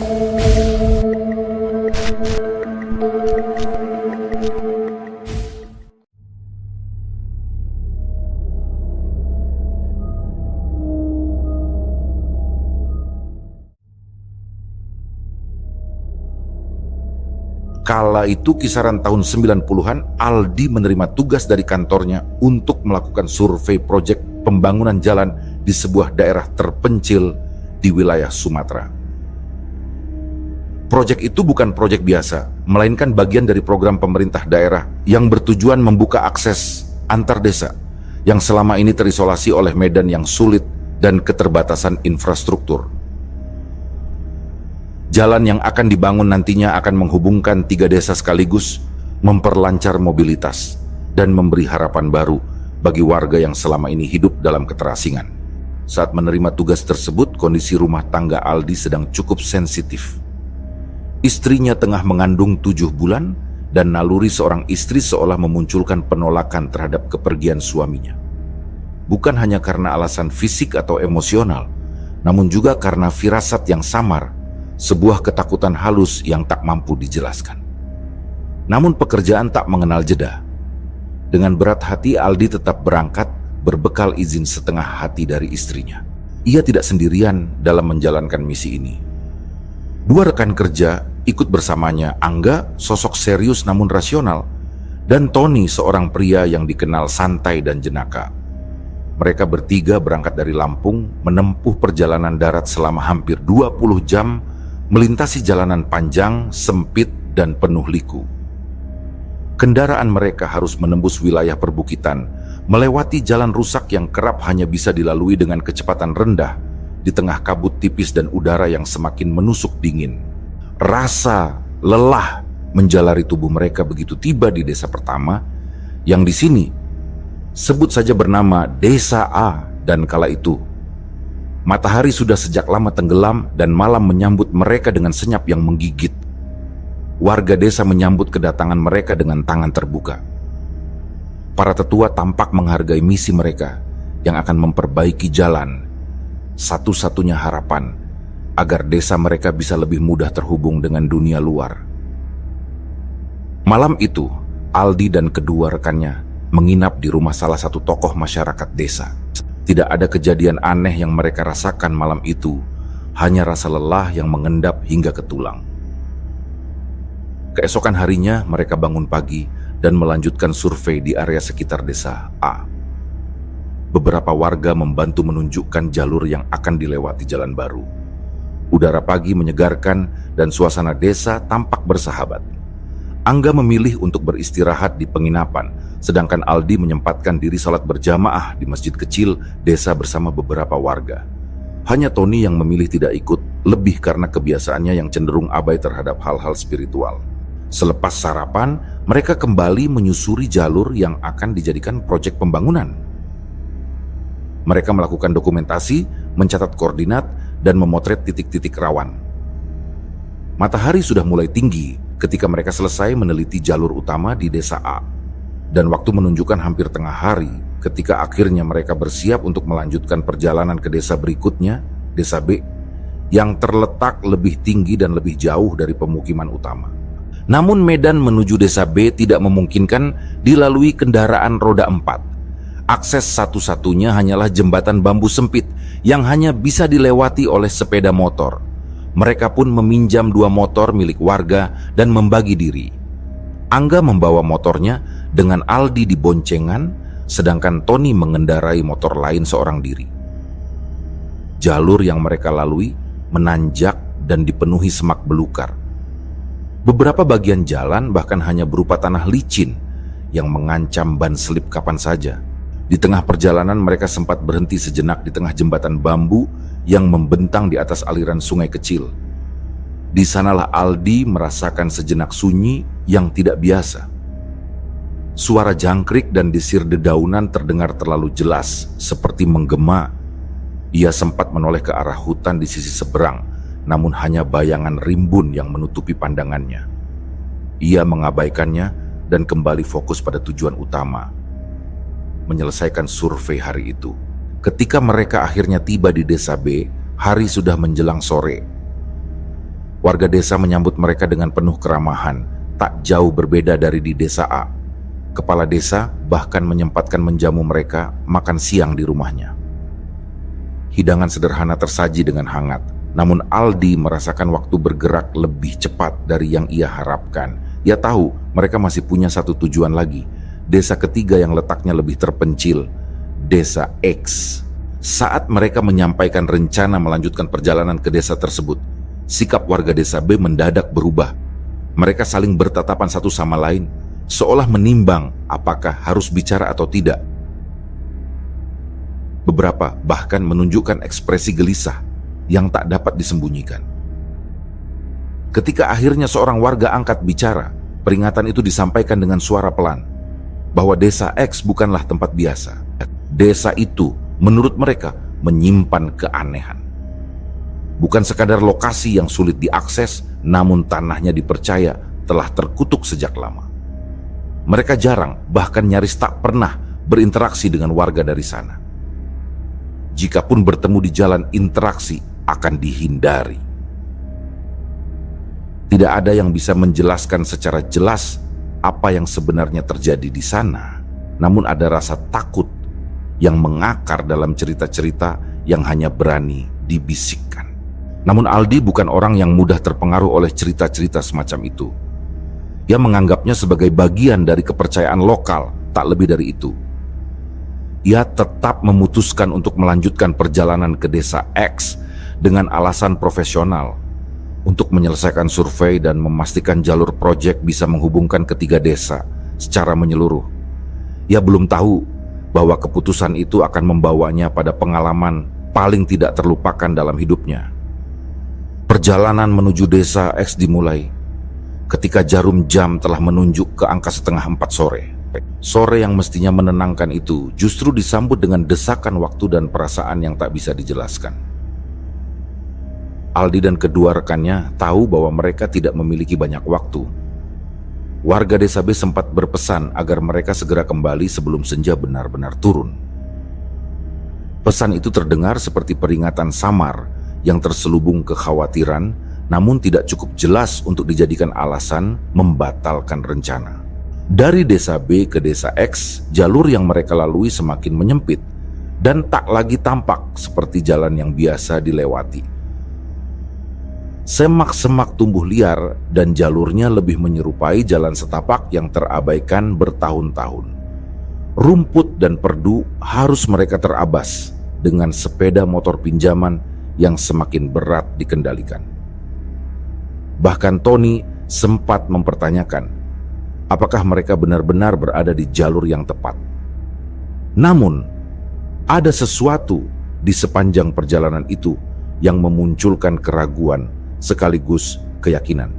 Kala itu kisaran tahun 90-an, Aldi menerima tugas dari kantornya untuk melakukan survei proyek pembangunan jalan di sebuah daerah terpencil di wilayah Sumatera. Proyek itu bukan proyek biasa, melainkan bagian dari program pemerintah daerah yang bertujuan membuka akses antar desa yang selama ini terisolasi oleh medan yang sulit dan keterbatasan infrastruktur. Jalan yang akan dibangun nantinya akan menghubungkan 3 desa sekaligus, memperlancar mobilitas, dan memberi harapan baru bagi warga yang selama ini hidup dalam keterasingan. Saat menerima tugas tersebut, kondisi rumah tangga Aldi sedang cukup sensitif. Istrinya tengah mengandung 7 bulan, dan naluri seorang istri seolah memunculkan penolakan terhadap kepergian suaminya. Bukan hanya karena alasan fisik atau emosional, namun juga karena firasat yang samar, sebuah ketakutan halus yang tak mampu dijelaskan. Namun pekerjaan tak mengenal jeda. Dengan berat hati Aldi tetap berangkat berbekal izin setengah hati dari istrinya. Ia tidak sendirian dalam menjalankan misi ini. 2 rekan kerja ikut bersamanya, Angga, sosok serius namun rasional, dan Tony, seorang pria yang dikenal santai dan jenaka. Mereka bertiga berangkat dari Lampung, menempuh perjalanan darat selama hampir 20 jam, melintasi jalanan panjang, sempit, dan penuh liku. Kendaraan mereka harus menembus wilayah perbukitan, melewati jalan rusak yang kerap hanya bisa dilalui dengan kecepatan rendah, di tengah kabut tipis dan udara yang semakin menusuk dingin. Rasa lelah menjalari tubuh mereka begitu tiba di desa pertama, yang di sini sebut saja bernama Desa A, dan kala itu matahari sudah sejak lama tenggelam dan malam menyambut mereka dengan senyap yang menggigit. Warga desa menyambut kedatangan mereka dengan tangan terbuka. Para tetua tampak menghargai misi mereka yang akan memperbaiki jalan, satu-satunya harapan agar desa mereka bisa lebih mudah terhubung dengan dunia luar. Malam itu, Aldi dan kedua rekannya menginap di rumah salah satu tokoh masyarakat desa. Tidak ada kejadian aneh yang mereka rasakan malam itu, hanya rasa lelah yang mengendap hingga ke tulang. Keesokan harinya mereka bangun pagi dan melanjutkan survei di area sekitar desa A. Beberapa warga membantu menunjukkan jalur yang akan dilewati jalan baru. Udara pagi menyegarkan dan suasana desa tampak bersahabat. Angga memilih untuk beristirahat di penginapan, sedangkan Aldi menyempatkan diri salat berjamaah di masjid kecil desa bersama beberapa warga. Hanya Tony yang memilih tidak ikut, lebih karena kebiasaannya yang cenderung abai terhadap hal-hal spiritual. Selepas sarapan, mereka kembali menyusuri jalur yang akan dijadikan proyek pembangunan. Mereka melakukan dokumentasi, mencatat koordinat, dan memotret titik-titik rawan. Matahari sudah mulai tinggi ketika mereka selesai meneliti jalur utama di desa A, dan waktu menunjukkan hampir tengah hari ketika akhirnya mereka bersiap untuk melanjutkan perjalanan ke desa berikutnya, desa B, yang terletak lebih tinggi dan lebih jauh dari pemukiman utama. Namun medan menuju desa B tidak memungkinkan dilalui kendaraan roda 4. Akses satu-satunya hanyalah jembatan bambu sempit yang hanya bisa dilewati oleh sepeda motor. Mereka pun meminjam 2 motor milik warga dan membagi diri. Angga membawa motornya dengan Aldi di boncengan, sedangkan Tony mengendarai motor lain seorang diri. Jalur yang mereka lalui menanjak dan dipenuhi semak belukar. Beberapa bagian jalan bahkan hanya berupa tanah licin yang mengancam ban selip kapan saja. Di tengah perjalanan mereka sempat berhenti sejenak di tengah jembatan bambu yang membentang di atas aliran sungai kecil. Di sanalah Aldi merasakan sejenak sunyi yang tidak biasa. Suara jangkrik dan desir dedaunan terdengar terlalu jelas, seperti menggema. Ia sempat menoleh ke arah hutan di sisi seberang, namun hanya bayangan rimbun yang menutupi pandangannya. Ia mengabaikannya dan kembali fokus pada tujuan utama, menyelesaikan survei hari itu. Ketika mereka akhirnya tiba di desa B, hari sudah menjelang sore. Warga desa menyambut mereka dengan penuh keramahan, tak jauh berbeda dari di desa A. Kepala desa bahkan menyempatkan menjamu mereka makan siang di rumahnya. Hidangan sederhana tersaji dengan hangat, namun Aldi merasakan waktu bergerak lebih cepat dari yang ia harapkan. Ia tahu mereka masih punya satu tujuan lagi, desa ketiga yang letaknya lebih terpencil, desa X. Saat mereka menyampaikan rencana melanjutkan perjalanan ke desa tersebut, sikap warga desa B mendadak berubah. Mereka saling bertatapan satu sama lain, seolah menimbang apakah harus bicara atau tidak. Beberapa bahkan menunjukkan ekspresi gelisah yang tak dapat disembunyikan. Ketika akhirnya seorang warga angkat bicara, peringatan itu disampaikan dengan suara pelan, bahwa desa X bukanlah tempat biasa. Desa itu, menurut mereka, menyimpan keanehan. Bukan sekadar lokasi yang sulit diakses, namun tanahnya dipercaya telah terkutuk sejak lama. Mereka jarang, bahkan nyaris tak pernah berinteraksi dengan warga dari sana. Jikapun bertemu di jalan, interaksi akan dihindari. Tidak ada yang bisa menjelaskan secara jelas apa yang sebenarnya terjadi di sana, namun ada rasa takut yang mengakar dalam cerita-cerita yang hanya berani dibisikkan. Namun Aldi bukan orang yang mudah terpengaruh oleh cerita-cerita semacam itu. Ia menganggapnya sebagai bagian dari kepercayaan lokal, tak lebih dari itu. Ia tetap memutuskan untuk melanjutkan perjalanan ke desa X dengan alasan profesional, untuk menyelesaikan survei dan memastikan jalur proyek bisa menghubungkan ketiga desa secara menyeluruh. Ia belum tahu bahwa keputusan itu akan membawanya pada pengalaman paling tidak terlupakan dalam hidupnya. Perjalanan menuju desa X dimulai ketika jarum jam telah menunjuk ke angka 3:30 sore. Sore yang mestinya menenangkan itu justru disambut dengan desakan waktu dan perasaan yang tak bisa dijelaskan. Aldi dan kedua rekannya tahu bahwa mereka tidak memiliki banyak waktu. Warga desa B sempat berpesan agar mereka segera kembali sebelum senja benar-benar turun. Pesan itu terdengar seperti peringatan samar yang terselubung kekhawatiran, namun tidak cukup jelas untuk dijadikan alasan membatalkan rencana. Dari desa B ke desa X, jalur yang mereka lalui semakin menyempit dan tak lagi tampak seperti jalan yang biasa dilewati. Semak-semak tumbuh liar dan jalurnya lebih menyerupai jalan setapak yang terabaikan bertahun-tahun. Rumput dan perdu harus mereka terabas dengan sepeda motor pinjaman yang semakin berat dikendalikan. Bahkan Tony sempat mempertanyakan apakah mereka benar-benar berada di jalur yang tepat. Namun, ada sesuatu di sepanjang perjalanan itu yang memunculkan keraguan sekaligus keyakinan.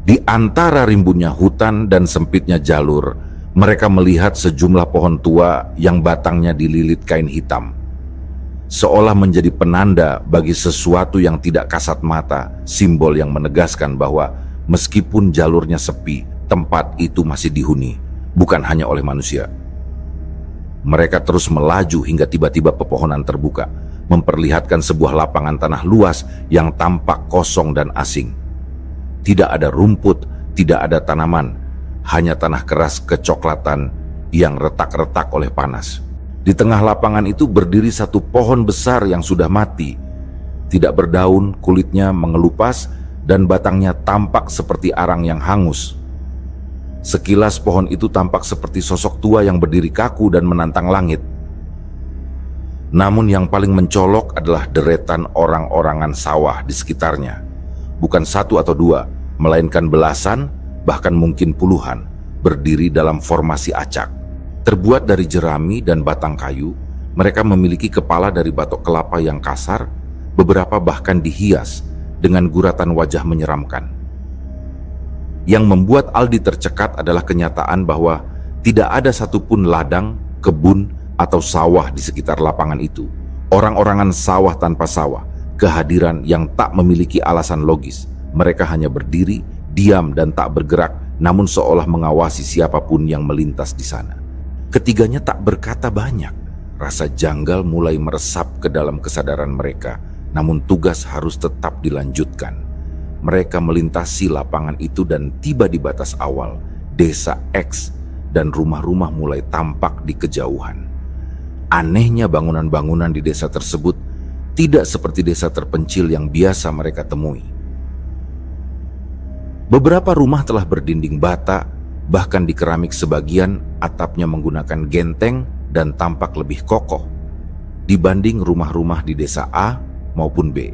Di antara rimbunnya hutan dan sempitnya jalur, mereka melihat sejumlah pohon tua yang batangnya dililit kain hitam, seolah menjadi penanda bagi sesuatu yang tidak kasat mata, simbol yang menegaskan bahwa meskipun jalurnya sepi, tempat itu masih dihuni, bukan hanya oleh manusia. Mereka terus melaju hingga tiba-tiba pepohonan terbuka, memperlihatkan sebuah lapangan tanah luas yang tampak kosong dan asing. Tidak ada rumput, tidak ada tanaman, hanya tanah keras kecoklatan yang retak-retak oleh panas. Di tengah lapangan itu berdiri satu pohon besar yang sudah mati. Tidak berdaun, kulitnya mengelupas, dan batangnya tampak seperti arang yang hangus. Sekilas pohon itu tampak seperti sosok tua yang berdiri kaku dan menantang langit. Namun yang paling mencolok adalah deretan orang-orangan sawah di sekitarnya. Bukan satu atau dua, melainkan belasan, bahkan mungkin puluhan, berdiri dalam formasi acak. Terbuat dari jerami dan batang kayu, mereka memiliki kepala dari batok kelapa yang kasar, beberapa bahkan dihias dengan guratan wajah menyeramkan. Yang membuat Aldi tercekat adalah kenyataan bahwa tidak ada satupun ladang, kebun, atau sawah di sekitar lapangan itu. Orang-orangan sawah tanpa sawah, kehadiran yang tak memiliki alasan logis. Mereka hanya berdiri, diam dan tak bergerak, namun seolah mengawasi siapapun yang melintas di sana. Ketiganya tak berkata banyak. Rasa janggal mulai meresap ke dalam kesadaran mereka, namun tugas harus tetap dilanjutkan. mereka melintasi lapangan itu dan tiba di batas awal, desa X, dan rumah-rumah mulai tampak di kejauhan. Anehnya bangunan-bangunan di desa tersebut tidak seperti desa terpencil yang biasa mereka temui. Beberapa rumah telah berdinding bata, bahkan di keramik sebagian atapnya menggunakan genteng dan tampak lebih kokoh dibanding rumah-rumah di desa A maupun B.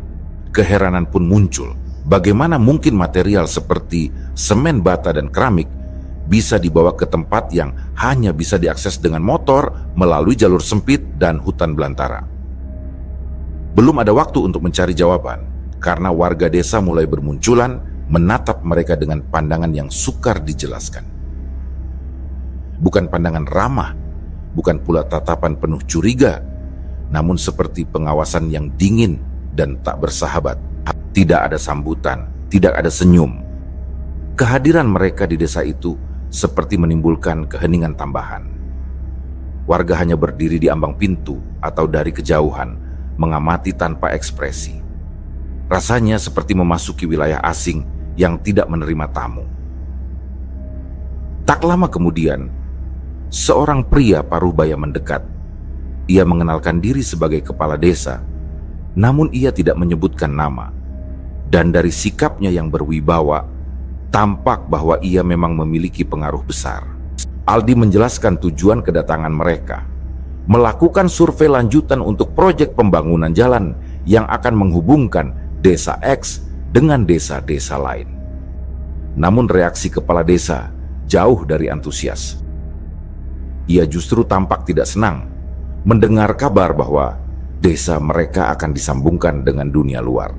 Keheranan pun muncul, bagaimana mungkin material seperti semen, bata, dan keramik bisa dibawa ke tempat yang hanya bisa diakses dengan motor melalui jalur sempit dan hutan belantara. Belum ada waktu untuk mencari jawaban, karena warga desa mulai bermunculan menatap mereka dengan pandangan yang sukar dijelaskan. Bukan pandangan ramah, bukan pula tatapan penuh curiga, namun seperti pengawasan yang dingin dan tak bersahabat. Tidak ada sambutan, tidak ada senyum. Kehadiran mereka di desa itu seperti menimbulkan keheningan tambahan. Warga hanya berdiri di ambang pintu atau dari kejauhan, mengamati tanpa ekspresi. Rasanya seperti memasuki wilayah asing yang tidak menerima tamu. Tak lama kemudian, seorang pria paruh-baya mendekat. Ia mengenalkan diri sebagai kepala desa, namun ia tidak menyebutkan nama. Dan dari sikapnya yang berwibawa, tampak bahwa ia memang memiliki pengaruh besar. Aldi menjelaskan tujuan kedatangan mereka, melakukan survei lanjutan untuk proyek pembangunan jalan yang akan menghubungkan desa X dengan desa-desa lain. Namun reaksi kepala desa jauh dari antusias. Ia justru tampak tidak senang mendengar kabar bahwa desa mereka akan disambungkan dengan dunia luar.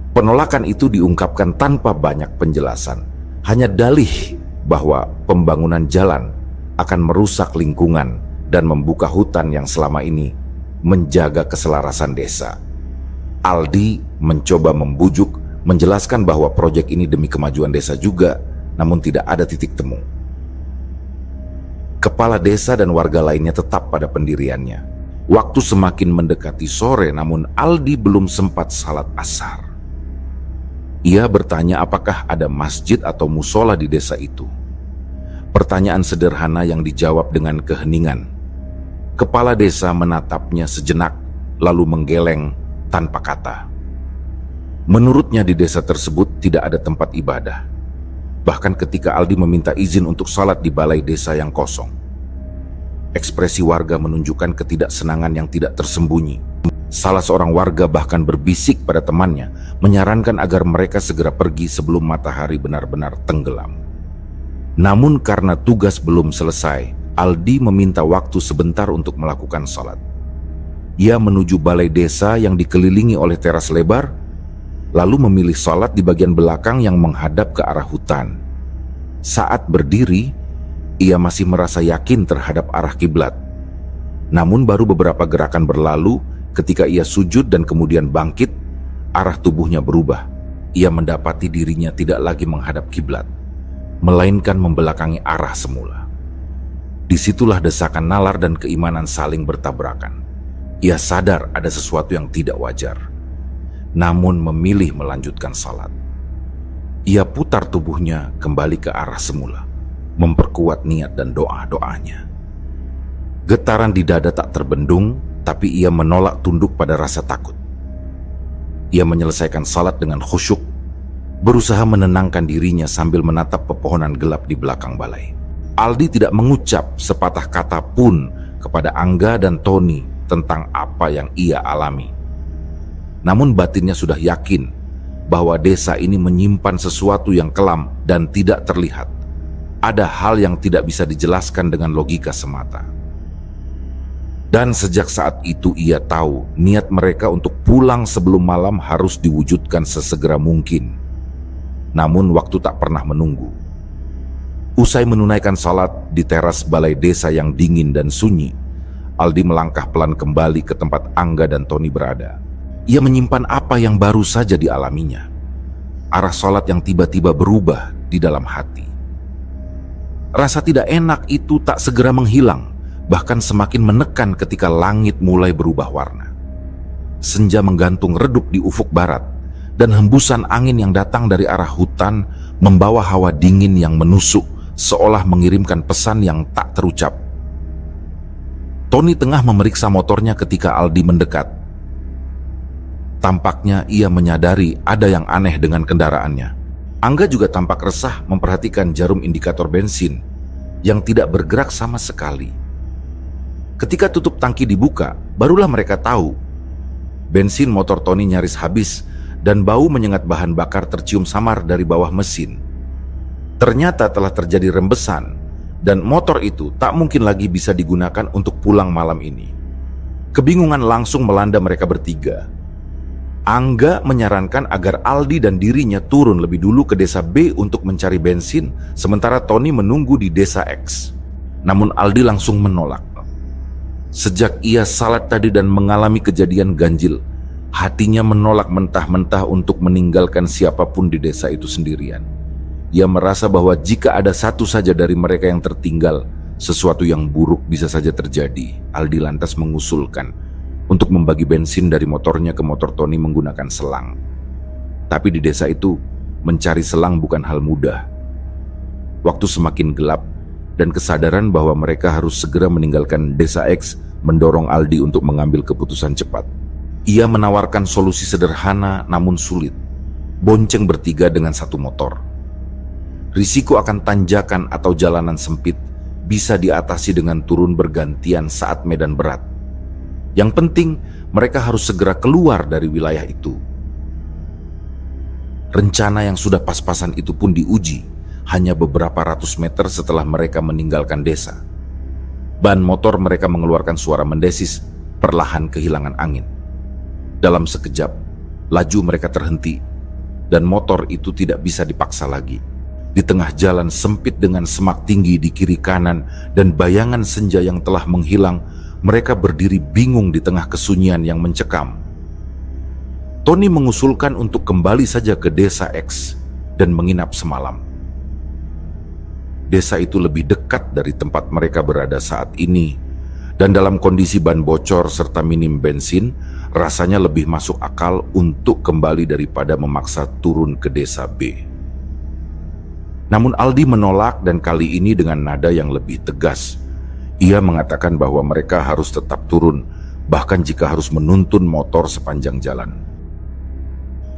Penolakan itu diungkapkan tanpa banyak penjelasan, hanya dalih bahwa pembangunan jalan akan merusak lingkungan dan membuka hutan yang selama ini menjaga keselarasan desa. Aldi mencoba membujuk, menjelaskan bahwa proyek ini demi kemajuan desa juga, namun tidak ada titik temu. Kepala desa dan warga lainnya tetap pada pendiriannya. Waktu semakin mendekati sore, namun Aldi belum sempat salat asar. Ia bertanya apakah ada masjid atau musola di desa itu. Pertanyaan sederhana yang dijawab dengan keheningan. Kepala desa menatapnya sejenak, lalu menggeleng tanpa kata. Menurutnya di desa tersebut tidak ada tempat ibadah. Bahkan ketika Aldi meminta izin untuk salat di balai desa yang kosong, ekspresi warga menunjukkan ketidaksenangan yang tidak tersembunyi. Salah seorang warga bahkan berbisik pada temannya, menyarankan agar mereka segera pergi sebelum matahari benar-benar tenggelam. Namun karena tugas belum selesai, Aldi meminta waktu sebentar untuk melakukan salat. Ia menuju balai desa yang dikelilingi oleh teras lebar, lalu memilih salat di bagian belakang yang menghadap ke arah hutan. Saat berdiri, ia masih merasa yakin terhadap arah kiblat. Namun baru beberapa gerakan berlalu, ketika ia sujud dan kemudian bangkit, arah tubuhnya berubah. Ia mendapati dirinya tidak lagi menghadap kiblat, melainkan membelakangi arah semula. Disitulah desakan nalar dan keimanan saling bertabrakan. Ia sadar ada sesuatu yang tidak wajar, namun memilih melanjutkan salat. Ia putar tubuhnya kembali ke arah semula, memperkuat niat dan doa-doanya. Getaran di dada tak terbendung, tapi ia menolak tunduk pada rasa takut. Ia menyelesaikan salat dengan khusyuk, berusaha menenangkan dirinya sambil menatap pepohonan gelap di belakang balai. Aldi tidak mengucap sepatah kata pun kepada Angga dan Tony tentang apa yang ia alami. Namun batinnya sudah yakin bahwa desa ini menyimpan sesuatu yang kelam dan tidak terlihat. Ada hal yang tidak bisa dijelaskan dengan logika semata. Dan sejak saat itu ia tahu niat mereka untuk pulang sebelum malam harus diwujudkan sesegera mungkin. Namun waktu tak pernah menunggu. Usai menunaikan salat di teras balai desa yang dingin dan sunyi, Aldi melangkah pelan kembali ke tempat Angga dan Tony berada. Ia menyimpan apa yang baru saja dialaminya. Arah salat yang tiba-tiba berubah di dalam hati. Rasa tidak enak itu tak segera menghilang, bahkan semakin menekan ketika langit mulai berubah warna. Senja menggantung redup di ufuk barat, dan hembusan angin yang datang dari arah hutan membawa hawa dingin yang menusuk, seolah mengirimkan pesan yang tak terucap. Tony tengah memeriksa motornya ketika Aldi mendekat. Tampaknya ia menyadari ada yang aneh dengan kendaraannya. Angga juga tampak resah memperhatikan jarum indikator bensin yang tidak bergerak sama sekali. Ketika tutup tangki dibuka, barulah mereka tahu bensin motor Tony nyaris habis dan bau menyengat bahan bakar tercium samar dari bawah mesin. Ternyata telah terjadi rembesan dan motor itu tak mungkin lagi bisa digunakan untuk pulang malam ini. Kebingungan langsung melanda mereka bertiga. Angga menyarankan agar Aldi dan dirinya turun lebih dulu ke desa B untuk mencari bensin, sementara Tony menunggu di desa X. Namun Aldi langsung menolak. Sejak ia salat tadi dan mengalami kejadian ganjil, hatinya menolak mentah-mentah untuk meninggalkan siapapun di desa itu sendirian. Ia merasa bahwa jika ada satu saja dari mereka yang tertinggal, sesuatu yang buruk bisa saja terjadi. Aldi lantas mengusulkan untuk membagi bensin dari motornya ke motor Tony menggunakan selang. Tapi di desa itu, mencari selang bukan hal mudah. Waktu semakin gelap, dan kesadaran bahwa mereka harus segera meninggalkan desa X mendorong Aldi untuk mengambil keputusan cepat. Ia menawarkan solusi sederhana namun sulit. Bonceng bertiga dengan satu motor. Risiko akan tanjakan atau jalanan sempit bisa diatasi dengan turun bergantian saat medan berat. Yang penting, mereka harus segera keluar dari wilayah itu. Rencana yang sudah pas-pasan itu pun diuji hanya beberapa ratus meter setelah mereka meninggalkan desa. Ban motor mereka mengeluarkan suara mendesis, perlahan kehilangan angin. Dalam sekejap, laju mereka terhenti, dan motor itu tidak bisa dipaksa lagi. Di tengah jalan sempit dengan semak tinggi di kiri kanan dan bayangan senja yang telah menghilang, mereka berdiri bingung di tengah kesunyian yang mencekam. Tony mengusulkan untuk kembali saja ke desa X dan menginap semalam. Desa itu lebih dekat dari tempat mereka berada saat ini, dan dalam kondisi ban bocor serta minim bensin, rasanya lebih masuk akal untuk kembali daripada memaksa turun ke desa B. Namun Aldi menolak, dan kali ini dengan nada yang lebih tegas. Ia mengatakan bahwa mereka harus tetap turun, bahkan jika harus menuntun motor sepanjang jalan.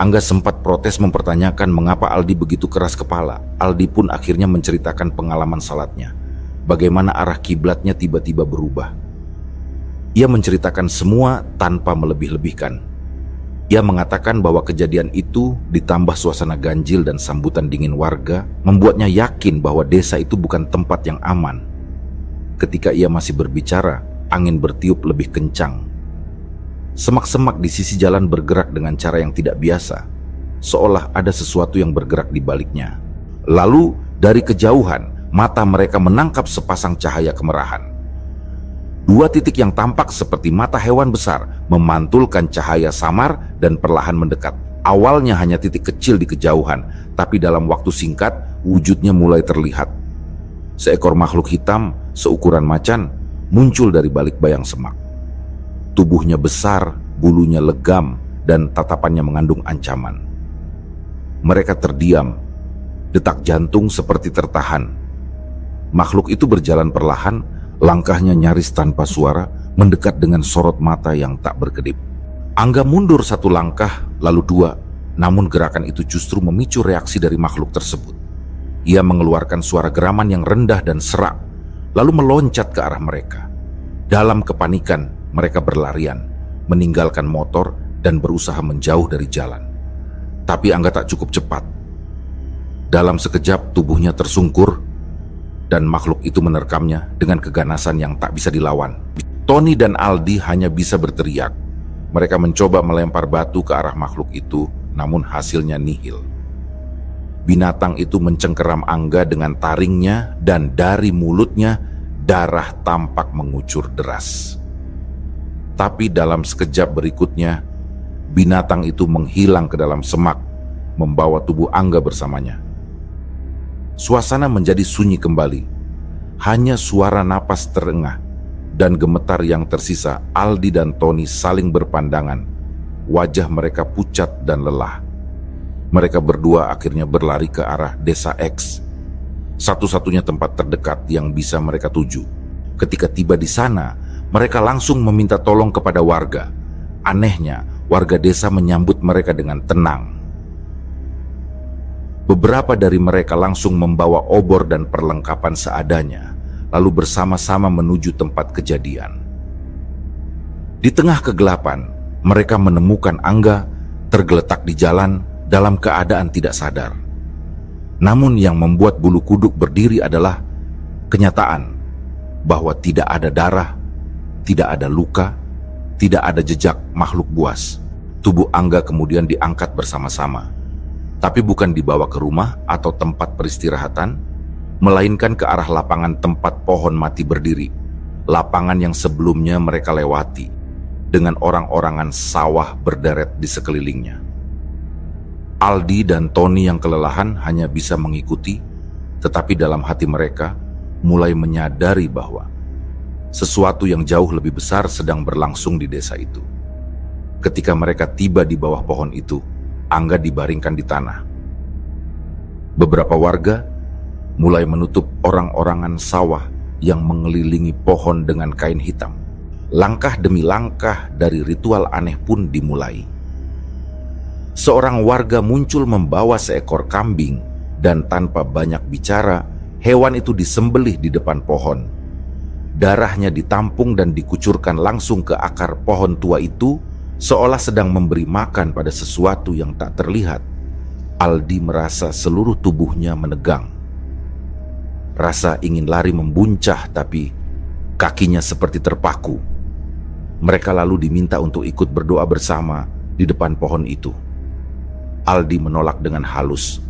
Angga sempat protes mempertanyakan mengapa Aldi begitu keras kepala. Aldi pun akhirnya menceritakan pengalaman salatnya, bagaimana arah kiblatnya tiba-tiba berubah. Ia menceritakan semua tanpa melebih-lebihkan. Ia mengatakan bahwa kejadian itu ditambah suasana ganjil dan sambutan dingin warga membuatnya yakin bahwa desa itu bukan tempat yang aman. Ketika ia masih berbicara, angin bertiup lebih kencang. Semak-semak di sisi jalan bergerak dengan cara yang tidak biasa, seolah ada sesuatu yang bergerak di baliknya. Lalu, dari kejauhan, mata mereka menangkap sepasang cahaya kemerahan. Dua titik yang tampak seperti mata hewan besar memantulkan cahaya samar dan perlahan mendekat. Awalnya hanya titik kecil di kejauhan, tapi dalam waktu singkat, wujudnya mulai terlihat. Seekor makhluk hitam seukuran macan muncul dari balik bayang semak. Tubuhnya besar, bulunya legam, dan tatapannya mengandung ancaman. Mereka terdiam, detak jantung seperti tertahan. Makhluk itu berjalan perlahan, langkahnya nyaris tanpa suara, mendekat dengan sorot mata yang tak berkedip. Angga mundur satu langkah, lalu dua, namun gerakan itu justru memicu reaksi dari makhluk tersebut. Ia mengeluarkan suara geraman yang rendah dan serak, lalu meloncat ke arah mereka. Dalam kepanikan, mereka berlarian, meninggalkan motor dan berusaha menjauh dari jalan. Tapi Angga tak cukup cepat. Dalam sekejap tubuhnya tersungkur, dan makhluk itu menerkamnya dengan keganasan yang tak bisa dilawan. Tony dan Aldi hanya bisa berteriak. Mereka mencoba melempar batu ke arah makhluk itu, namun hasilnya nihil. Binatang itu mencengkeram Angga dengan taringnya, dan dari mulutnya darah tampak mengucur deras. Tapi dalam sekejap berikutnya, binatang itu menghilang ke dalam semak, membawa tubuh Angga bersamanya. Suasana menjadi sunyi kembali. Hanya suara napas terengah dan gemetar yang tersisa. Aldi dan Tony saling berpandangan. Wajah mereka pucat dan lelah. Mereka berdua akhirnya berlari ke arah desa X, satu-satunya tempat terdekat yang bisa mereka tuju. Ketika tiba di sana, mereka langsung meminta tolong kepada warga. Anehnya, warga desa menyambut mereka dengan tenang. Beberapa dari mereka langsung membawa obor dan perlengkapan seadanya, lalu bersama-sama menuju tempat kejadian. Di tengah kegelapan, mereka menemukan Angga tergeletak di jalan dalam keadaan tidak sadar. Namun yang membuat bulu kuduk berdiri adalah kenyataan bahwa tidak ada darah, tidak ada luka, tidak ada jejak makhluk buas. Tubuh Angga kemudian diangkat bersama-sama, tapi bukan dibawa ke rumah atau tempat peristirahatan, melainkan ke arah lapangan tempat pohon mati berdiri, lapangan yang sebelumnya mereka lewati, dengan orang-orangan sawah berderet di sekelilingnya. Aldi dan Tony yang kelelahan hanya bisa mengikuti, tetapi dalam hati mereka mulai menyadari bahwa sesuatu yang jauh lebih besar sedang berlangsung di desa itu. Ketika mereka tiba di bawah pohon itu, Angga dibaringkan di tanah. Beberapa warga mulai menutup orang-orangan sawah yang mengelilingi pohon dengan kain hitam. Langkah demi langkah dari ritual aneh pun dimulai. Seorang warga muncul membawa seekor kambing dan tanpa banyak bicara, hewan itu disembelih di depan pohon. Darahnya ditampung dan dikucurkan langsung ke akar pohon tua itu, seolah sedang memberi makan pada sesuatu yang tak terlihat. Aldi merasa seluruh tubuhnya menegang. Rasa ingin lari membuncah, tapi kakinya seperti terpaku. Mereka lalu diminta untuk ikut berdoa bersama di depan pohon itu. Aldi menolak dengan halus,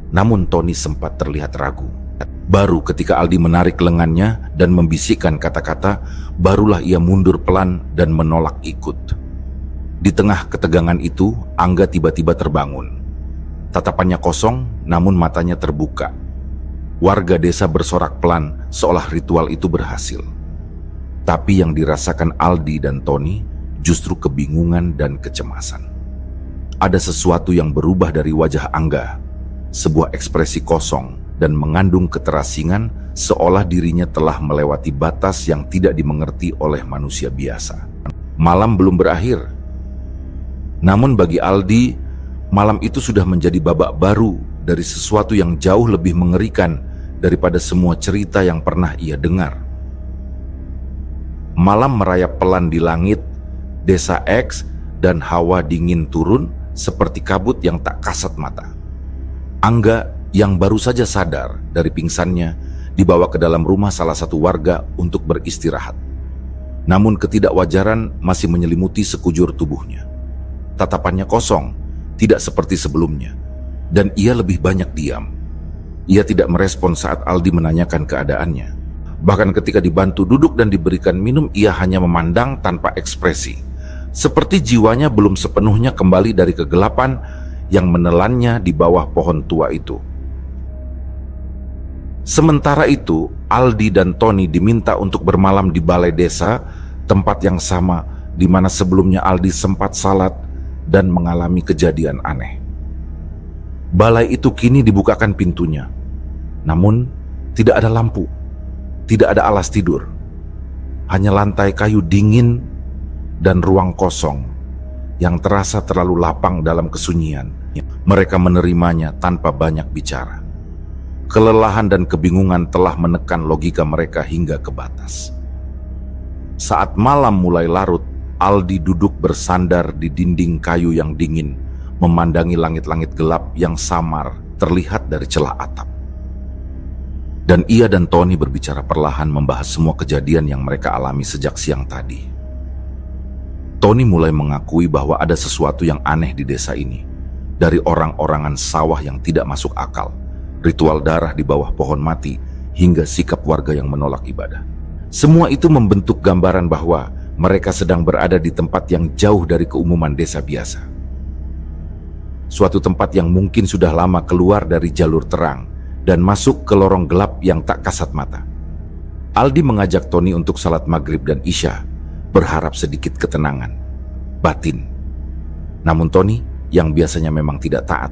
namun Tony sempat terlihat ragu. Baru ketika Aldi menarik lengannya dan membisikkan kata-kata, barulah ia mundur pelan dan menolak ikut. Di tengah ketegangan itu, Angga tiba-tiba terbangun. Tatapannya kosong, namun matanya terbuka. Warga desa bersorak pelan, seolah ritual itu berhasil. Tapi yang dirasakan Aldi dan Tony justru kebingungan dan kecemasan. Ada sesuatu yang berubah dari wajah Angga, sebuah ekspresi kosong dan mengandung keterasingan, seolah dirinya telah melewati batas yang tidak dimengerti oleh manusia biasa. Malam belum berakhir. Namun bagi Aldi, malam itu sudah menjadi babak baru dari sesuatu yang jauh lebih mengerikan daripada semua cerita yang pernah ia dengar. Malam merayap pelan di langit desa X dan hawa dingin turun seperti kabut yang tak kasat mata. Angga yang baru saja sadar dari pingsannya dibawa ke dalam rumah salah satu warga untuk beristirahat. Namun ketidakwajaran masih menyelimuti sekujur tubuhnya. Tatapannya kosong, tidak seperti sebelumnya, dan ia lebih banyak diam. Ia tidak merespon saat Aldi menanyakan keadaannya. Bahkan ketika dibantu duduk dan diberikan minum, ia hanya memandang tanpa ekspresi, seperti jiwanya belum sepenuhnya kembali dari kegelapan yang menelannya di bawah pohon tua itu. Sementara itu, Aldi dan Tony diminta untuk bermalam di balai desa, tempat yang sama di mana sebelumnya Aldi sempat salat dan mengalami kejadian aneh. Balai itu kini dibukakan pintunya, namun tidak ada lampu, tidak ada alas tidur, hanya lantai kayu dingin dan ruang kosong yang terasa terlalu lapang dalam kesunyian. Mereka menerimanya tanpa banyak bicara. Kelelahan dan kebingungan telah menekan logika mereka hingga ke batas. Saat malam mulai larut, Aldi duduk bersandar di dinding kayu yang dingin, memandangi langit-langit gelap yang samar terlihat dari celah atap. Dan ia dan Tony berbicara perlahan membahas semua kejadian yang mereka alami sejak siang tadi. Tony mulai mengakui bahwa ada sesuatu yang aneh di desa ini. Dari orang-orangan sawah yang tidak masuk akal, ritual darah di bawah pohon mati, hingga sikap warga yang menolak ibadah. Semua itu membentuk gambaran bahwa mereka sedang berada di tempat yang jauh dari keumuman desa biasa. Suatu tempat yang mungkin sudah lama keluar dari jalur terang dan masuk ke lorong gelap yang tak kasat mata. Aldi mengajak Tony untuk salat maghrib dan isya, berharap sedikit ketenangan batin. Namun Tony, yang biasanya memang tidak taat,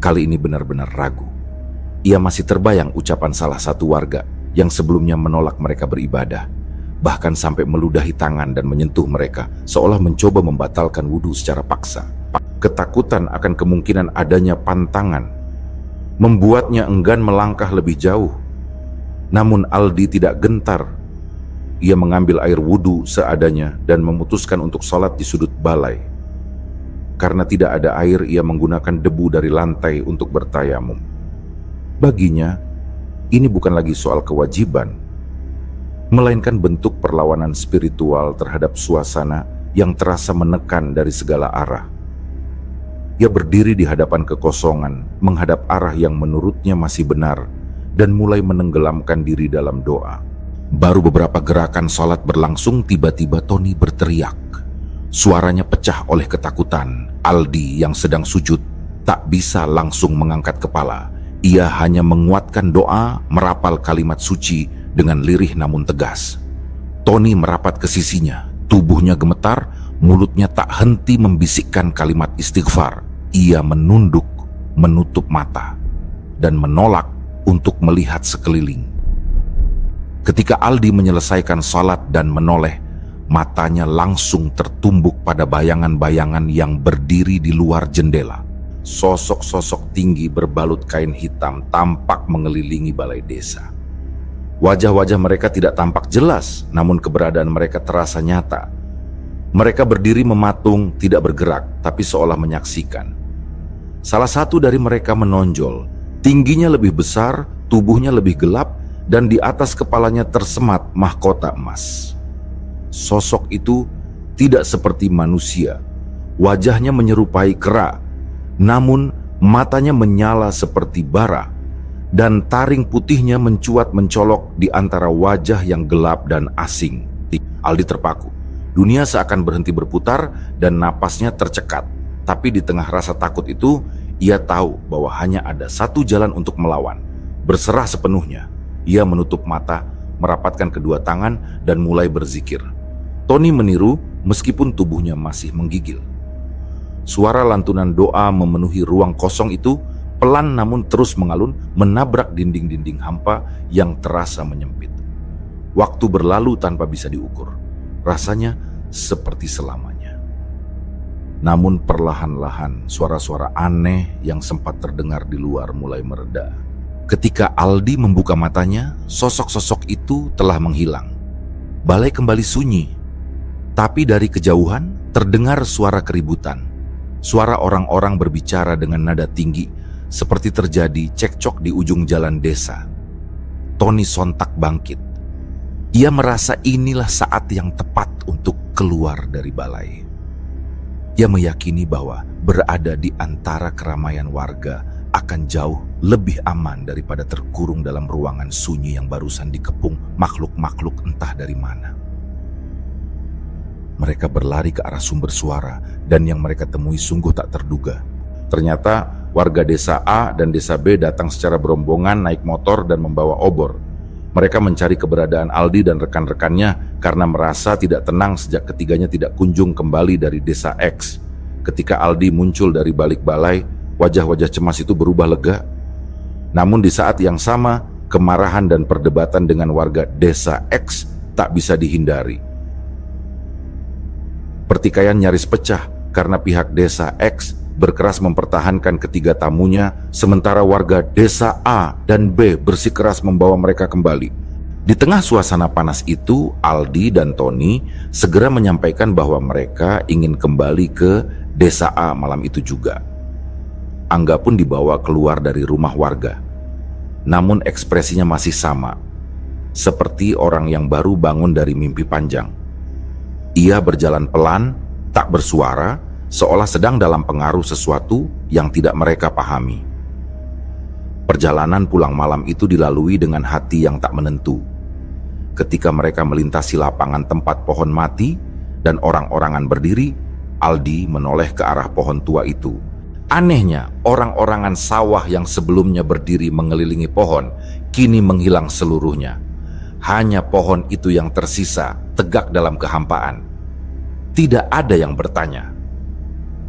kali ini benar-benar ragu. Ia masih terbayang ucapan salah satu warga yang sebelumnya menolak mereka beribadah, bahkan sampai meludahi tangan dan menyentuh mereka seolah mencoba membatalkan wudhu secara paksa. Ketakutan akan kemungkinan adanya pantangan membuatnya enggan melangkah lebih jauh. Namun Aldi tidak gentar. Ia mengambil air wudhu seadanya dan memutuskan untuk sholat di sudut balai. Karena tidak ada air, ia menggunakan debu dari lantai untuk bertayamum. Baginya, ini bukan lagi soal kewajiban, melainkan bentuk perlawanan spiritual terhadap suasana yang terasa menekan dari segala arah. Ia berdiri di hadapan kekosongan, menghadap arah yang menurutnya masih benar, dan mulai menenggelamkan diri dalam doa. Baru beberapa gerakan sholat berlangsung, tiba-tiba Tony berteriak. Suaranya pecah oleh ketakutan. Aldi yang sedang sujud tak bisa langsung mengangkat kepala. Ia hanya menguatkan doa, merapal kalimat suci dengan lirih namun tegas. Tony merapat ke sisinya, tubuhnya gemetar, mulutnya tak henti membisikkan kalimat istighfar. Ia menunduk, menutup mata, dan menolak untuk melihat sekeliling. Ketika Aldi menyelesaikan salat dan menoleh, matanya langsung tertumbuk pada bayangan-bayangan yang berdiri di luar jendela. Sosok-sosok tinggi berbalut kain hitam tampak mengelilingi balai desa. Wajah-wajah mereka tidak tampak jelas, namun keberadaan mereka terasa nyata. Mereka berdiri mematung, tidak bergerak, tapi seolah menyaksikan. Salah satu dari mereka menonjol. Tingginya lebih besar, tubuhnya lebih gelap, dan di atas kepalanya tersemat mahkota emas. Sosok itu tidak seperti manusia. Wajahnya menyerupai kera, namun matanya menyala seperti bara, dan taring putihnya mencuat mencolok di antara wajah yang gelap dan asing. Aldi terpaku. Dunia seakan berhenti berputar dan napasnya tercekat. Tapi di tengah rasa takut itu, ia tahu bahwa hanya ada satu jalan untuk melawan. Berserah sepenuhnya. Ia menutup mata, merapatkan kedua tangan, dan mulai berzikir. Tony meniru meskipun tubuhnya masih menggigil. Suara lantunan doa memenuhi ruang kosong itu, pelan namun terus mengalun, menabrak dinding-dinding hampa yang terasa menyempit. Waktu berlalu tanpa bisa diukur. Rasanya seperti selamanya. Namun perlahan-lahan suara-suara aneh yang sempat terdengar di luar mulai mereda. Ketika Aldi membuka matanya, sosok-sosok itu telah menghilang. Balai kembali sunyi, tapi dari kejauhan terdengar suara keributan. Suara orang-orang berbicara dengan nada tinggi, seperti terjadi cekcok di ujung jalan desa. Tony sontak bangkit. Ia merasa inilah saat yang tepat untuk keluar dari balai. Ia meyakini bahwa berada di antara keramaian warga akan jauh lebih aman daripada terkurung dalam ruangan sunyi yang barusan dikepung makhluk-makhluk entah dari mana. Mereka berlari ke arah sumber suara dan yang mereka temui sungguh tak terduga. Ternyata warga desa A dan desa B datang secara berombongan naik motor dan membawa obor. Mereka mencari keberadaan Aldi dan rekan-rekannya karena merasa tidak tenang sejak ketiganya tidak kunjung kembali dari desa X. Ketika Aldi muncul dari balik balai, wajah-wajah cemas itu berubah lega. Namun di saat yang sama, kemarahan dan perdebatan dengan warga desa X tak bisa dihindari. Pertikaian nyaris pecah karena pihak desa X berkeras mempertahankan ketiga tamunya, sementara warga desa A dan B bersikeras membawa mereka kembali. Di tengah suasana panas itu, Aldi dan Tony segera menyampaikan bahwa mereka ingin kembali ke desa A malam itu juga. Angga pun dibawa keluar dari rumah warga. Namun ekspresinya masih sama, seperti orang yang baru bangun dari mimpi panjang. Ia berjalan pelan, tak bersuara, seolah sedang dalam pengaruh sesuatu yang tidak mereka pahami. Perjalanan pulang malam itu dilalui dengan hati yang tak menentu. Ketika mereka melintasi lapangan tempat pohon mati dan orang-orangan berdiri, Aldi menoleh ke arah pohon tua itu. Anehnya, orang-orangan sawah yang sebelumnya berdiri mengelilingi pohon, kini menghilang seluruhnya. Hanya pohon itu yang tersisa, tegak dalam kehampaan. Tidak ada yang bertanya.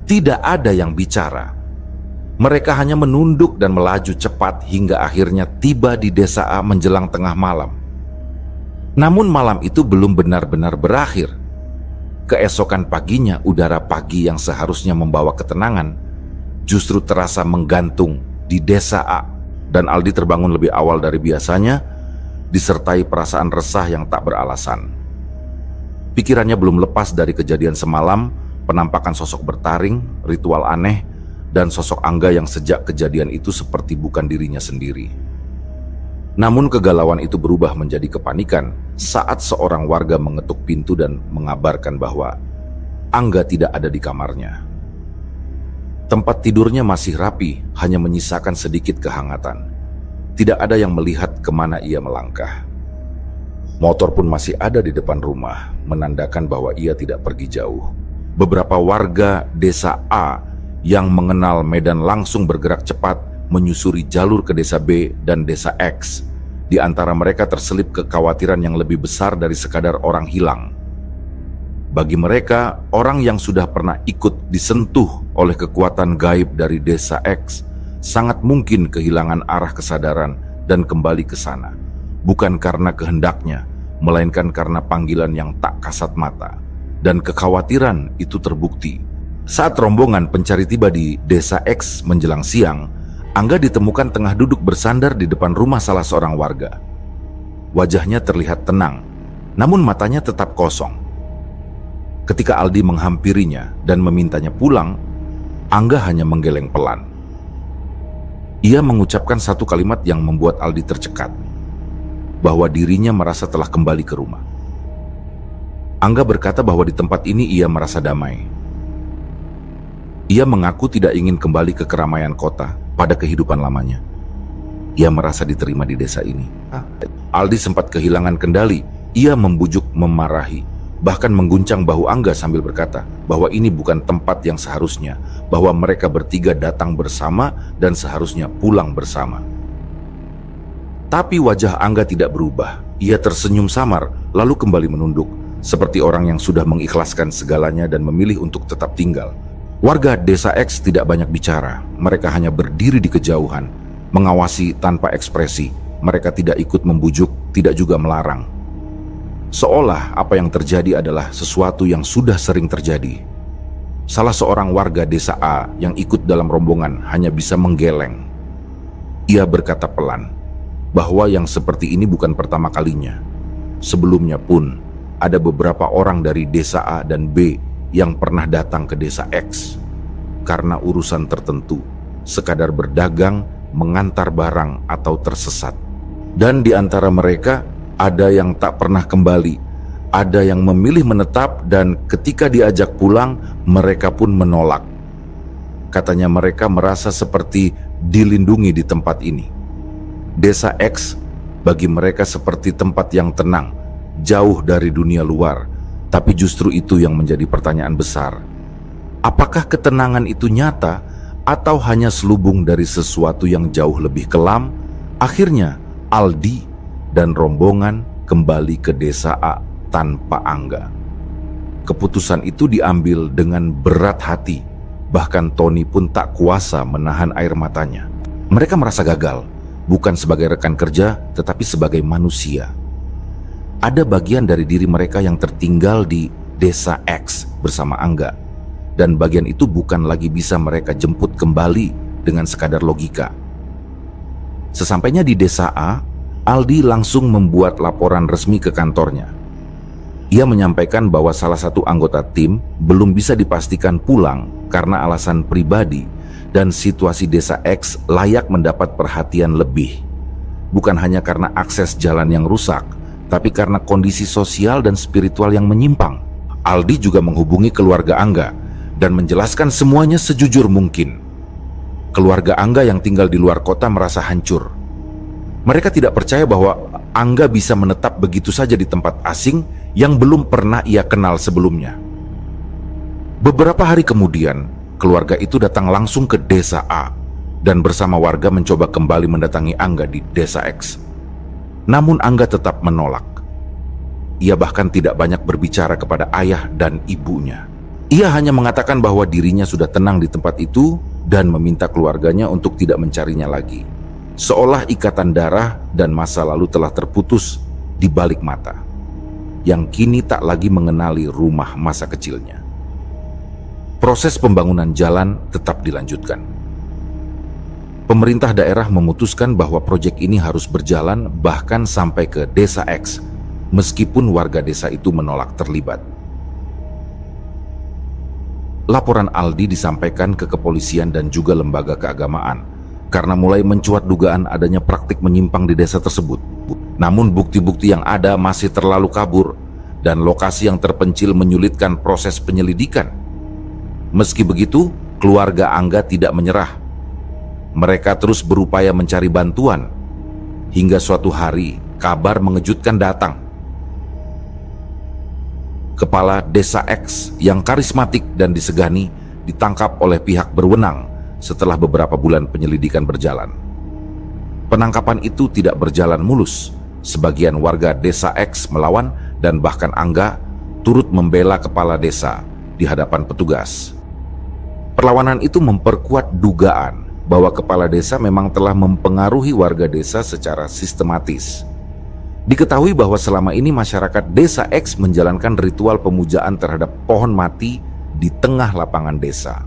Tidak ada yang bicara. Mereka hanya menunduk dan melaju cepat hingga akhirnya tiba di desa A menjelang tengah malam. Namun malam itu belum benar-benar berakhir. Keesokan paginya, udara pagi yang seharusnya membawa ketenangan justru terasa menggantung di desa A, dan Aldi terbangun lebih awal dari biasanya, disertai perasaan resah yang tak beralasan. Pikirannya belum lepas dari kejadian semalam, penampakan sosok bertaring, ritual aneh, dan sosok Angga yang sejak kejadian itu seperti bukan dirinya sendiri. Namun kegalauan itu berubah menjadi kepanikan saat seorang warga mengetuk pintu dan mengabarkan bahwa Angga tidak ada di kamarnya. Tempat tidurnya masih rapi, hanya menyisakan sedikit kehangatan. Tidak ada yang melihat kemana ia melangkah. Motor pun masih ada di depan rumah, menandakan bahwa ia tidak pergi jauh. Beberapa warga desa A yang mengenal medan langsung bergerak cepat menyusuri jalur ke desa B dan desa X. Di antara mereka terselip kekhawatiran yang lebih besar dari sekadar orang hilang. Bagi mereka, orang yang sudah pernah ikut disentuh oleh kekuatan gaib dari desa X sangat mungkin kehilangan arah kesadaran dan kembali ke sana. Bukan karena kehendaknya, melainkan karena panggilan yang tak kasat mata. Dan kekhawatiran itu terbukti. Saat rombongan pencari tiba di desa X menjelang siang, Angga ditemukan tengah duduk bersandar di depan rumah salah seorang warga. Wajahnya terlihat tenang, namun matanya tetap kosong. Ketika Aldi menghampirinya dan memintanya pulang, Angga hanya menggeleng pelan. Ia mengucapkan satu kalimat yang membuat Aldi tercekat, bahwa dirinya merasa telah kembali ke rumah. Angga berkata bahwa di tempat ini ia merasa damai. Ia mengaku tidak ingin kembali ke keramaian kota pada kehidupan lamanya. Ia merasa diterima di desa ini. Aldi sempat kehilangan kendali. Ia membujuk, memarahi, bahkan mengguncang bahu Angga sambil berkata bahwa ini bukan tempat yang seharusnya, bahwa mereka bertiga datang bersama dan seharusnya pulang bersama. Tapi wajah Angga tidak berubah. Ia tersenyum samar, lalu kembali menunduk, seperti orang yang sudah mengikhlaskan segalanya dan memilih untuk tetap tinggal. Warga desa X tidak banyak bicara. Mereka hanya berdiri di kejauhan, mengawasi tanpa ekspresi. Mereka tidak ikut membujuk, tidak juga melarang. Seolah apa yang terjadi adalah sesuatu yang sudah sering terjadi. Salah seorang warga desa A yang ikut dalam rombongan hanya bisa menggeleng. Ia berkata pelan bahwa yang seperti ini bukan pertama kalinya. Sebelumnya pun ada beberapa orang dari desa A dan B yang pernah datang ke desa X karena urusan tertentu, sekadar berdagang, mengantar barang, atau tersesat. Dan di antara mereka ada yang tak pernah kembali, ada yang memilih menetap, dan ketika diajak pulang mereka pun menolak. Katanya mereka merasa seperti dilindungi di tempat ini. Desa X bagi mereka seperti tempat yang tenang, jauh dari dunia luar. Tapi justru itu yang menjadi pertanyaan besar. Apakah ketenangan itu nyata atau hanya selubung dari sesuatu yang jauh lebih kelam? Akhirnya Aldi dan rombongan kembali ke desa A tanpa Angga. Keputusan itu diambil dengan berat hati. Bahkan Tony pun tak kuasa menahan air matanya. Mereka merasa gagal, bukan sebagai rekan kerja, tetapi sebagai manusia. Ada bagian dari diri mereka yang tertinggal di desa X bersama Angga, dan bagian itu bukan lagi bisa mereka jemput kembali dengan sekadar logika. Sesampainya di desa A, Aldi langsung membuat laporan resmi ke kantornya. Ia menyampaikan bahwa salah satu anggota tim belum bisa dipastikan pulang karena alasan pribadi, dan situasi desa X layak mendapat perhatian lebih. Bukan hanya karena akses jalan yang rusak, tapi karena kondisi sosial dan spiritual yang menyimpang. Aldi juga menghubungi keluarga Angga dan menjelaskan semuanya sejujur mungkin. Keluarga Angga yang tinggal di luar kota merasa hancur. Mereka tidak percaya bahwa Angga bisa menetap begitu saja di tempat asing yang belum pernah ia kenal sebelumnya. Beberapa hari kemudian, keluarga itu datang langsung ke desa A dan bersama warga mencoba kembali mendatangi Angga di desa X. Namun Angga tetap menolak. Ia bahkan tidak banyak berbicara kepada ayah dan ibunya. Ia hanya mengatakan bahwa dirinya sudah tenang di tempat itu dan meminta keluarganya untuk tidak mencarinya lagi. Seolah ikatan darah dan masa lalu telah terputus di balik mata, yang kini tak lagi mengenali rumah masa kecilnya. Proses pembangunan jalan tetap dilanjutkan. Pemerintah daerah memutuskan bahwa proyek ini harus berjalan bahkan sampai ke Desa X, meskipun warga desa itu menolak terlibat. Laporan Aldi disampaikan ke kepolisian dan juga lembaga keagamaan karena mulai mencuat dugaan adanya praktik menyimpang di desa tersebut. Namun bukti-bukti yang ada masih terlalu kabur dan lokasi yang terpencil menyulitkan proses penyelidikan. Meski begitu, keluarga Angga tidak menyerah. Mereka terus berupaya mencari bantuan hingga suatu hari kabar mengejutkan datang. Kepala Desa X yang karismatik dan disegani ditangkap oleh pihak berwenang setelah beberapa bulan penyelidikan berjalan. Penangkapan itu tidak berjalan mulus. Sebagian warga Desa X melawan dan bahkan Angga turut membela kepala desa di hadapan petugas. Perlawanan itu memperkuat dugaan bahwa kepala desa memang telah mempengaruhi warga desa secara sistematis. Diketahui bahwa selama ini masyarakat Desa X menjalankan ritual pemujaan terhadap pohon mati di tengah lapangan desa.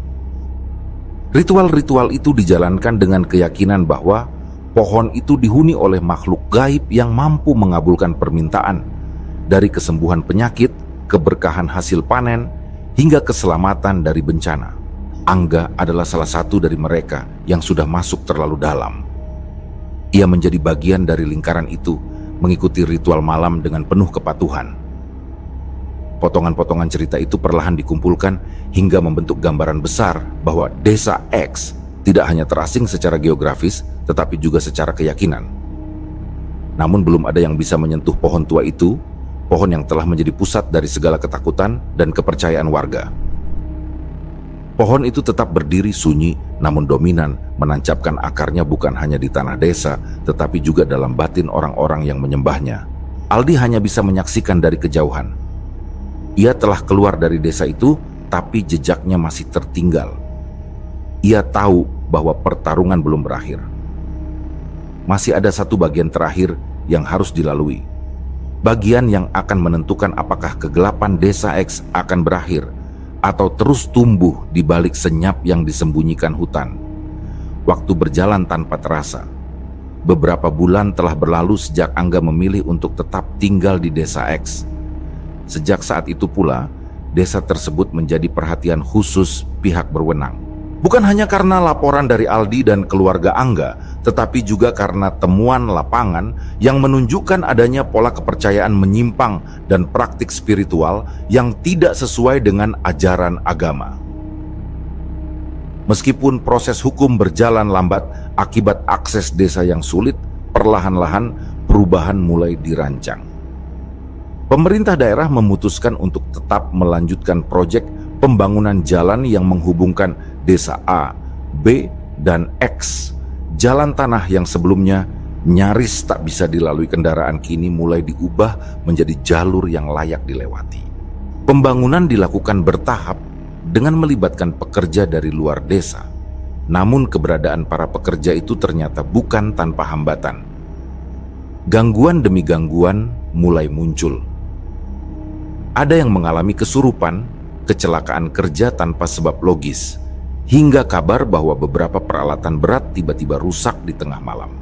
Ritual-ritual itu dijalankan dengan keyakinan bahwa pohon itu dihuni oleh makhluk gaib yang mampu mengabulkan permintaan, dari kesembuhan penyakit, keberkahan hasil panen, hingga keselamatan dari bencana. Angga adalah salah satu dari mereka yang sudah masuk terlalu dalam. Ia menjadi bagian dari lingkaran itu, mengikuti ritual malam dengan penuh kepatuhan. Potongan-potongan cerita itu perlahan dikumpulkan hingga membentuk gambaran besar bahwa Desa X tidak hanya terasing secara geografis, tetapi juga secara keyakinan. Namun belum ada yang bisa menyentuh pohon tua itu, pohon yang telah menjadi pusat dari segala ketakutan dan kepercayaan warga. Pohon itu tetap berdiri sunyi, namun dominan menancapkan akarnya bukan hanya di tanah desa, tetapi juga dalam batin orang-orang yang menyembahnya. Aldi hanya bisa menyaksikan dari kejauhan. Ia telah keluar dari desa itu, tapi jejaknya masih tertinggal. Ia tahu bahwa pertarungan belum berakhir. Masih ada satu bagian terakhir yang harus dilalui. Bagian yang akan menentukan apakah kegelapan Desa X akan berakhir atau terus tumbuh di balik senyap yang disembunyikan hutan. Waktu berjalan tanpa terasa. Beberapa bulan telah berlalu sejak Angga memilih untuk tetap tinggal di Desa X. Sejak saat itu pula, desa tersebut menjadi perhatian khusus pihak berwenang. Bukan hanya karena laporan dari Aldi dan keluarga Angga, tetapi juga karena temuan lapangan yang menunjukkan adanya pola kepercayaan menyimpang dan praktik spiritual yang tidak sesuai dengan ajaran agama. Meskipun proses hukum berjalan lambat akibat akses desa yang sulit, perlahan-lahan perubahan mulai dirancang. Pemerintah daerah memutuskan untuk tetap melanjutkan proyek pembangunan jalan yang menghubungkan Desa A, B, dan X. Jalan tanah yang sebelumnya nyaris tak bisa dilalui kendaraan kini mulai diubah menjadi jalur yang layak dilewati. Pembangunan dilakukan bertahap dengan melibatkan pekerja dari luar desa. Namun keberadaan para pekerja itu ternyata bukan tanpa hambatan. Gangguan demi gangguan mulai muncul. Ada yang mengalami kesurupan, kecelakaan kerja tanpa sebab logis, hingga kabar bahwa beberapa peralatan berat tiba-tiba rusak di tengah malam.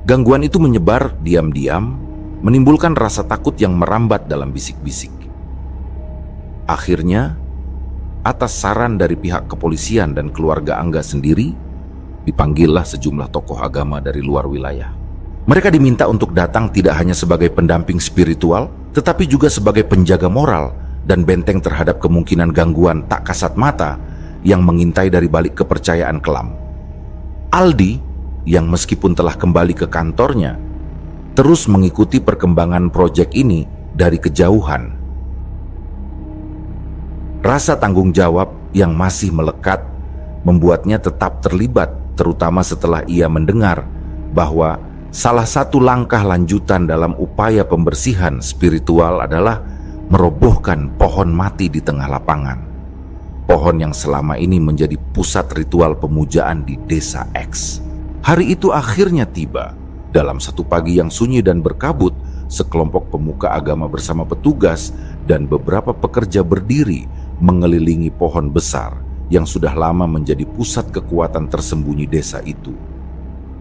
Gangguan itu menyebar diam-diam, menimbulkan rasa takut yang merambat dalam bisik-bisik. Akhirnya, atas saran dari pihak kepolisian dan keluarga Angga sendiri, dipanggillah sejumlah tokoh agama dari luar wilayah. Mereka diminta untuk datang tidak hanya sebagai pendamping spiritual, tetapi juga sebagai penjaga moral dan benteng terhadap kemungkinan gangguan tak kasat mata yang mengintai dari balik kepercayaan kelam. Aldi, yang meskipun telah kembali ke kantornya, terus mengikuti perkembangan proyek ini dari kejauhan. Rasa tanggung jawab yang masih melekat membuatnya tetap terlibat, terutama setelah ia mendengar bahwa salah satu langkah lanjutan dalam upaya pembersihan spiritual adalah merobohkan pohon mati di tengah lapangan. pohon yang selama ini menjadi pusat ritual pemujaan di desa X. Hari itu akhirnya tiba. Dalam satu pagi yang sunyi dan berkabut, sekelompok pemuka agama bersama petugas dan beberapa pekerja berdiri mengelilingi pohon besar yang sudah lama menjadi pusat kekuatan tersembunyi desa itu.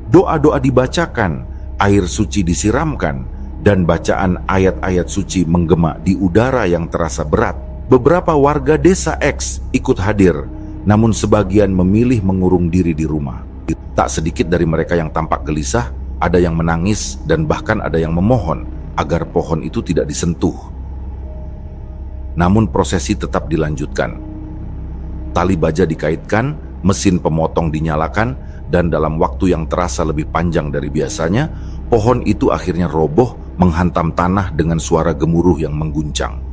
Doa-doa dibacakan, air suci disiramkan, dan bacaan ayat-ayat suci menggema di udara yang terasa berat. Beberapa warga desa X ikut hadir, namun sebagian memilih mengurung diri di rumah. Tak sedikit dari mereka yang tampak gelisah, ada yang menangis, dan bahkan ada yang memohon agar pohon itu tidak disentuh. Namun prosesi tetap dilanjutkan. Tali baja dikaitkan, mesin pemotong dinyalakan, dan dalam waktu yang terasa lebih panjang dari biasanya, pohon itu akhirnya roboh menghantam tanah dengan suara gemuruh yang mengguncang.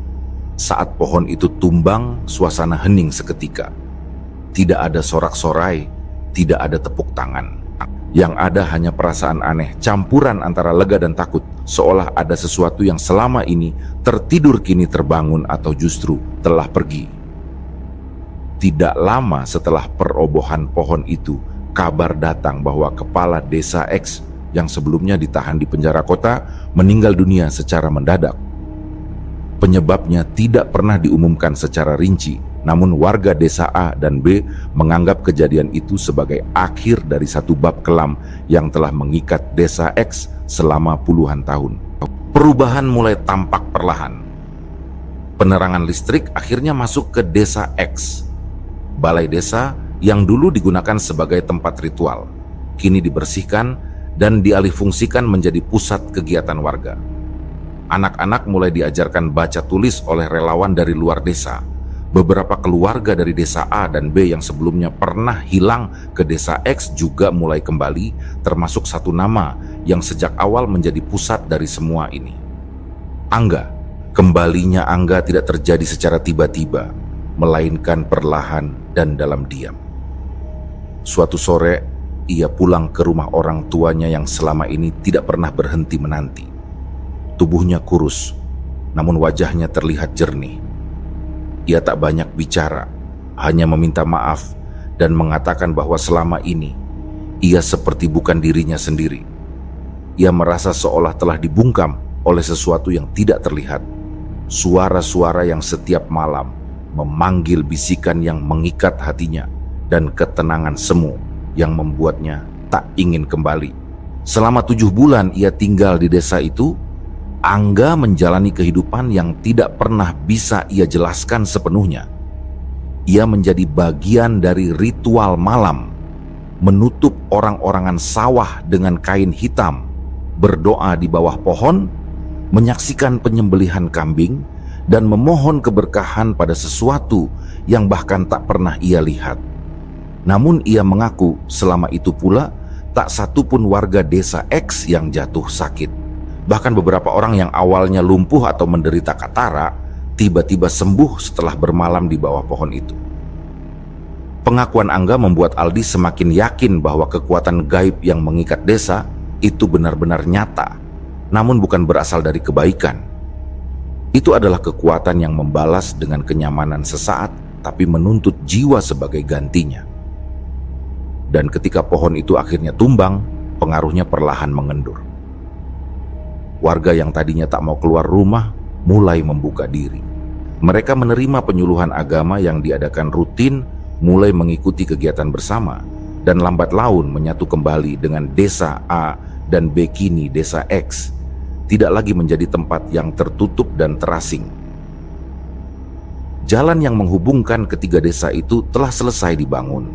Saat pohon itu tumbang, suasana hening seketika. Tidak ada sorak-sorai, tidak ada tepuk tangan. Yang ada hanya perasaan aneh, campuran antara lega dan takut, seolah ada sesuatu yang selama ini tertidur kini terbangun atau justru telah pergi. Tidak lama setelah perobohan pohon itu, kabar datang bahwa kepala desa X yang sebelumnya ditahan di penjara kota meninggal dunia secara mendadak. Penyebabnya tidak pernah diumumkan secara rinci, namun warga desa A dan B menganggap kejadian itu sebagai akhir dari satu bab kelam yang telah mengikat desa X selama puluhan tahun. Perubahan mulai tampak perlahan. Penerangan listrik akhirnya masuk ke desa X. Balai desa yang dulu digunakan sebagai tempat ritual, kini dibersihkan dan dialihfungsikan menjadi pusat kegiatan warga. Anak-anak mulai diajarkan baca tulis oleh relawan dari luar desa. Beberapa keluarga dari desa A dan B yang sebelumnya pernah hilang ke desa X juga mulai kembali, termasuk satu nama yang sejak awal menjadi pusat dari semua ini. Angga. Kembalinya Angga tidak terjadi secara tiba-tiba, melainkan perlahan dan dalam diam. Suatu sore, ia pulang ke rumah orang tuanya yang selama ini tidak pernah berhenti menanti. Tubuhnya kurus, namun wajahnya terlihat jernih. Ia tak banyak bicara, hanya meminta maaf dan mengatakan bahwa selama ini ia seperti bukan dirinya sendiri. Ia merasa seolah telah dibungkam oleh sesuatu yang tidak terlihat. Suara-suara yang setiap malam memanggil, bisikan yang mengikat hatinya, dan ketenangan semu yang membuatnya tak ingin kembali. Selama 7 bulan ia tinggal di desa itu, Angga menjalani kehidupan yang tidak pernah bisa ia jelaskan sepenuhnya. Ia menjadi bagian dari ritual malam, menutup orang-orangan sawah dengan kain hitam, berdoa di bawah pohon, menyaksikan penyembelihan kambing, dan memohon keberkahan pada sesuatu yang bahkan tak pernah ia lihat. Namun ia mengaku selama itu pula tak satu pun warga desa X yang jatuh sakit. Bahkan beberapa orang yang awalnya lumpuh atau menderita katara tiba-tiba sembuh setelah bermalam di bawah pohon itu. Pengakuan Angga membuat Aldi semakin yakin bahwa kekuatan gaib yang mengikat desa itu benar-benar nyata, namun bukan berasal dari kebaikan. Itu adalah kekuatan yang membalas dengan kenyamanan sesaat, tapi menuntut jiwa sebagai gantinya. Dan ketika pohon itu akhirnya tumbang, pengaruhnya perlahan mengendur. Warga yang tadinya tak mau keluar rumah mulai membuka diri. Mereka menerima penyuluhan agama yang diadakan rutin, mulai mengikuti kegiatan bersama, dan lambat laun menyatu kembali dengan desa A dan B, kini desa X, tidak lagi menjadi tempat yang tertutup dan terasing. Jalan yang menghubungkan ketiga desa itu telah selesai dibangun.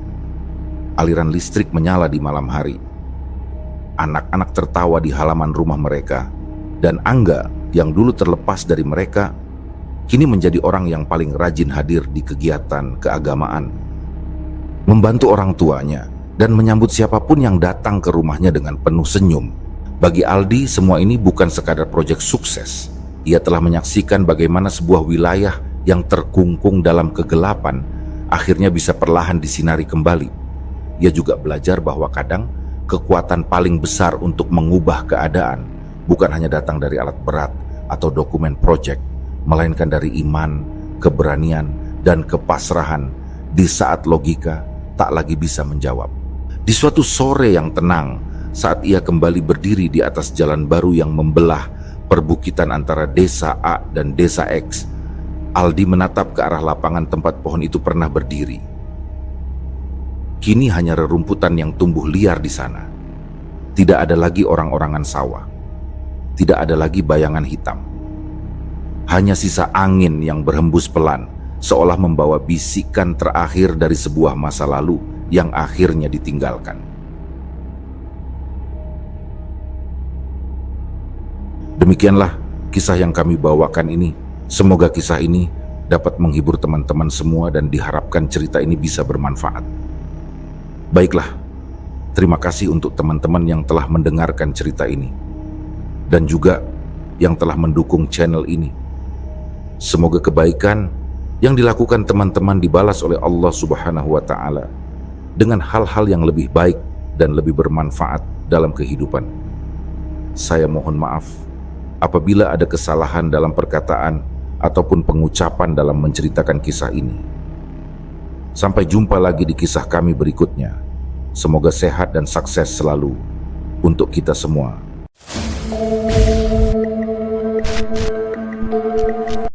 Aliran listrik menyala di malam hari. Anak-anak tertawa di halaman rumah mereka, dan Angga yang dulu terlepas dari mereka kini menjadi orang yang paling rajin hadir di kegiatan keagamaan, membantu orang tuanya dan menyambut siapapun yang datang ke rumahnya dengan penuh senyum. Bagi Aldi, semua ini bukan sekadar proyek sukses. Ia telah menyaksikan bagaimana sebuah wilayah yang terkungkung dalam kegelapan akhirnya bisa perlahan disinari kembali. Ia juga belajar bahwa kadang kekuatan paling besar untuk mengubah keadaan bukan hanya datang dari alat berat atau dokumen proyek, melainkan dari iman, keberanian, dan kepasrahan di saat logika tak lagi bisa menjawab. Di suatu sore yang tenang, saat ia kembali berdiri di atas jalan baru yang membelah perbukitan antara desa A dan desa X, Aldi menatap ke arah lapangan tempat pohon itu pernah berdiri. Kini hanya rerumputan yang tumbuh liar di sana. Tidak ada lagi orang-orangan sawah. Tidak ada lagi bayangan hitam. Hanya sisa angin yang berhembus pelan, seolah membawa bisikan terakhir dari sebuah masa lalu yang akhirnya ditinggalkan. Demikianlah kisah yang kami bawakan ini. Semoga kisah ini dapat menghibur teman-teman semua dan diharapkan cerita ini bisa bermanfaat. Baiklah, terima kasih untuk teman-teman yang telah mendengarkan cerita ini dan juga yang telah mendukung channel ini. Semoga kebaikan yang dilakukan teman-teman dibalas oleh Allah Subhanahu wa Ta'ala dengan hal-hal yang lebih baik dan lebih bermanfaat dalam kehidupan. Saya mohon maaf apabila ada kesalahan dalam perkataan ataupun pengucapan dalam menceritakan kisah ini. Sampai jumpa lagi di kisah kami berikutnya. Semoga sehat dan sukses selalu untuk kita semua.